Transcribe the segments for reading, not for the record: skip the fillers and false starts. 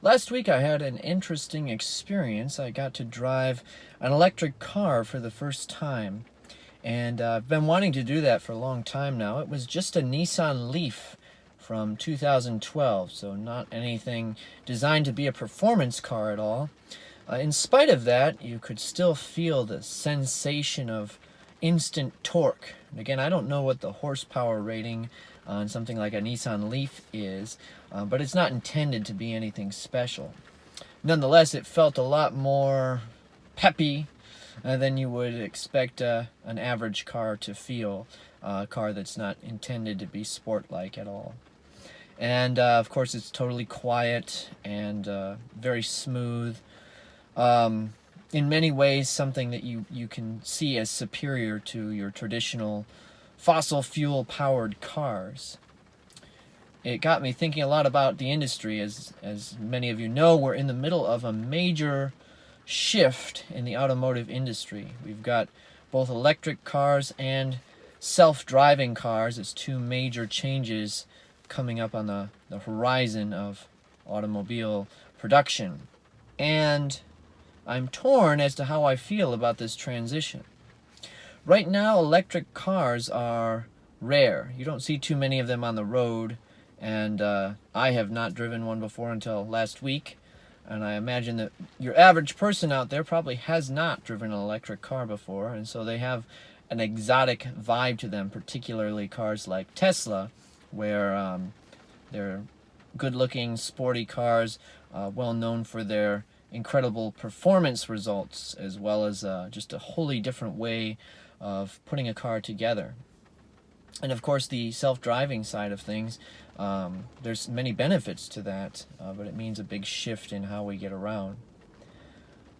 Last week I had an interesting experience. I got to drive an electric car for the first time, and I've been wanting to do that for a long time now. It was just a Nissan Leaf from 2012, so not anything designed to be a performance car at all. In spite of that, you could still feel the sensation of instant torque. And again, I don't know what the horsepower rating on something like a Nissan Leaf is, but it's not intended to be anything special. Nonetheless, it felt a lot more peppy than you would expect an average car to feel, a car that's not intended to be sport-like at all. And of course, it's totally quiet and very smooth. In many ways, something that you can see as superior to your traditional fossil fuel powered cars. It got me thinking a lot about the industry. As many of you know, we're in the middle of a major shift in the automotive industry. We've got both electric cars and self-driving cars as two major changes coming up on the horizon of automobile production. And I'm torn as to how I feel about this transition. Right now, electric cars are rare. You don't see too many of them on the road, and I have not driven one before until last week, and I imagine that your average person out there probably has not driven an electric car before, and so they have an exotic vibe to them, particularly cars like Tesla, where they're good-looking, sporty cars, well known for their incredible performance results, as well as just a wholly different way of putting a car together. And of course, the self-driving side of things, there's many benefits to that, but it means a big shift in how we get around.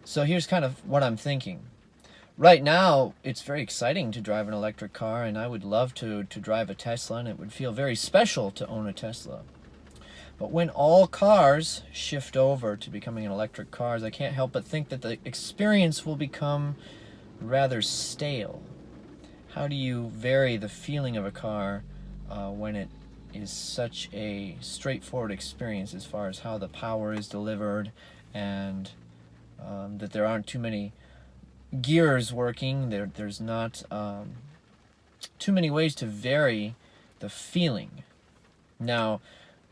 So here's kind of what I'm thinking. Right now, it's very exciting to drive an electric car, and I would love to drive a Tesla, and it would feel very special to own a Tesla. But when all cars shift over to becoming electric cars, I can't help but think that the experience will become rather stale. How do you vary the feeling of a car when it is such a straightforward experience as far as how the power is delivered, and that there aren't too many gears working, there's not too many ways to vary the feeling. Now,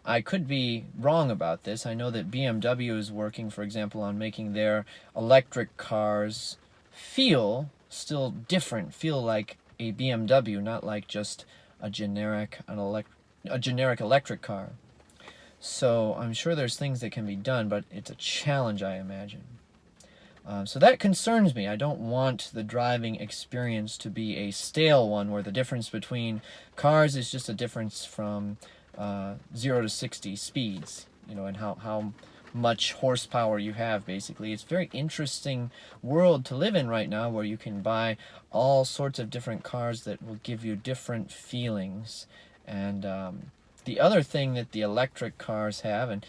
I could be wrong about this. I know that BMW is working, for example, on making their electric cars feel still different, feel like a BMW, not like just a generic electric car. So I'm sure there's things that can be done, but it's a challenge, I imagine. So that concerns me. I don't want the driving experience to be a stale one where the difference between cars is just a difference from 0 to 60 speeds, and how much horsepower you have, basically. It's a very interesting world to live in right now, where you can buy all sorts of different cars that will give you different feelings. And the other thing that the electric cars have, and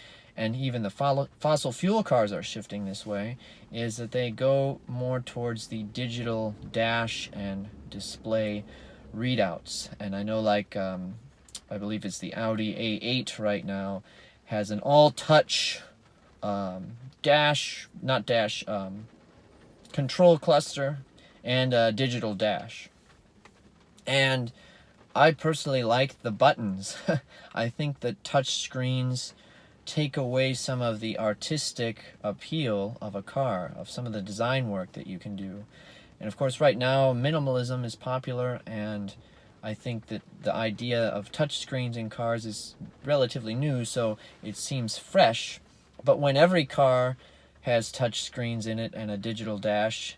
even the fossil fuel cars are shifting this way, is that they go more towards the digital dash and display readouts. And I know, like, I believe it's the Audi A8 right now, has an all-touch control cluster and a digital dash. And I personally like the buttons. I think that touch screens take away some of the artistic appeal of a car, of some of the design work that you can do. And of course, right now, minimalism is popular, and I think that the idea of touchscreens in cars is relatively new, so it seems fresh. But when every car has touchscreens in it and a digital dash,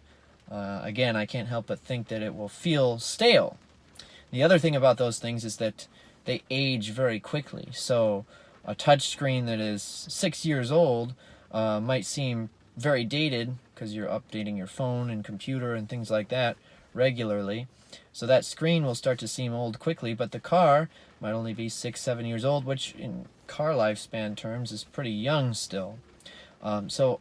again, I can't help but think that it will feel stale. The other thing about those things is that they age very quickly. So a touchscreen that is 6 years old might seem very dated because you're updating your phone and computer and things like that regularly. So that screen will start to seem old quickly, but the car might only be 6, 7 years old, which in car lifespan terms is pretty young still. So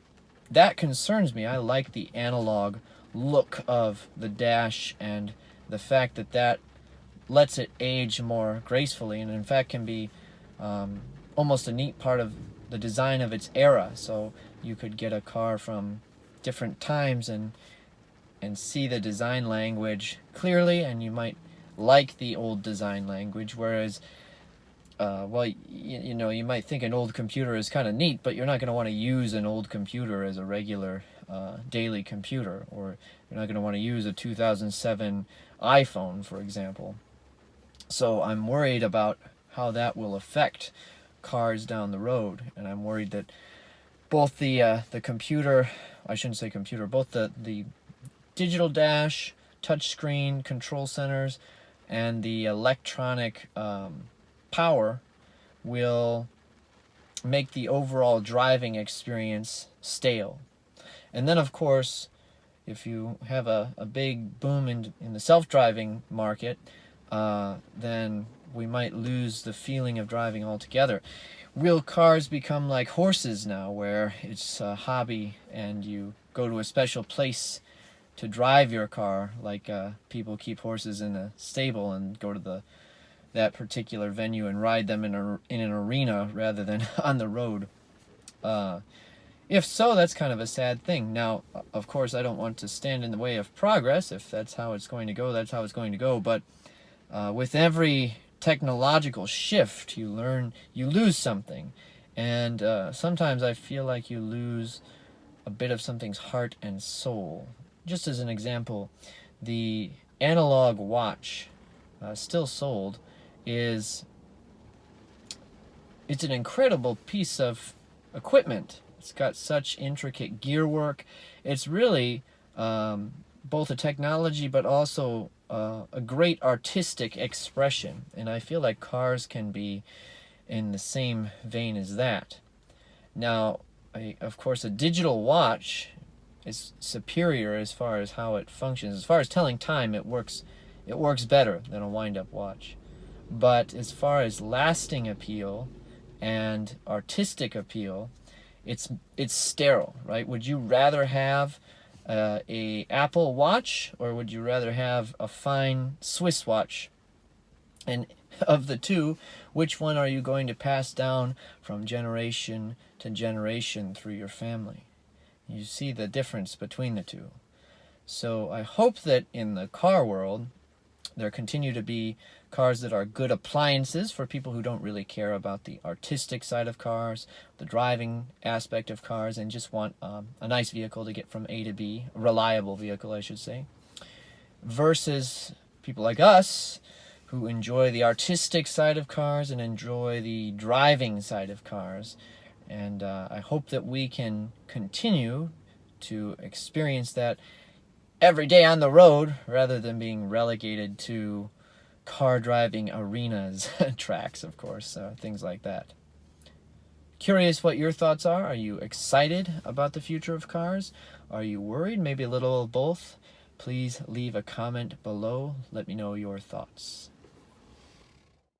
that concerns me. I like the analog look of the dash, and the fact that that lets it age more gracefully, and in fact can be almost a neat part of the design of its era. So you could get a car from different times and see the design language clearly, and you might like the old design language, whereas well, you know, you might think an old computer is kind of neat, but you're not going to want to use an old computer as a regular daily computer, or you're not going to want to use a 2007 iPhone, for example. So I'm worried about how that will affect cars down the road, and I'm worried that both the computer, I shouldn't say computer, both the digital dash, touchscreen control centers, and the electronic power will make the overall driving experience stale. And then, of course, if you have a big boom in the self-driving market, then we might lose the feeling of driving altogether. Real cars become like horses now, where it's a hobby and you go to a special place to drive your car, like people keep horses in a stable and go to that particular venue and ride them in an arena rather than on the road. If so, that's kind of a sad thing. Now, of course, I don't want to stand in the way of progress. If that's how it's going to go, that's how it's going to go. But with every technological shift, you lose something. And sometimes I feel like you lose a bit of something's heart and soul. Just as an example, the analog watch, still sold, it's an incredible piece of equipment. It's got such intricate gear work. It's really both a technology but also a great artistic expression. And I feel like cars can be in the same vein as that. Now, of course, a digital watch is superior as far as how it functions. As far as telling time, it works better than a wind-up watch. But as far as lasting appeal and artistic appeal, it's sterile, right? Would you rather have a Apple Watch, or would you rather have a fine Swiss watch? And of the two, which one are you going to pass down from generation to generation through your family? You see the difference between the two. So I hope that in the car world, there continue to be cars that are good appliances for people who don't really care about the artistic side of cars, the driving aspect of cars, and just want a nice vehicle to get from A to B, a reliable vehicle, I should say, versus people like us who enjoy the artistic side of cars and enjoy the driving side of cars. And I hope that we can continue to experience that every day on the road, rather than being relegated to car driving arenas, tracks, of course, things like that. Curious what your thoughts are. Are you excited about the future of cars? Are you worried? Maybe a little of both? Please leave a comment below. Let me know your thoughts.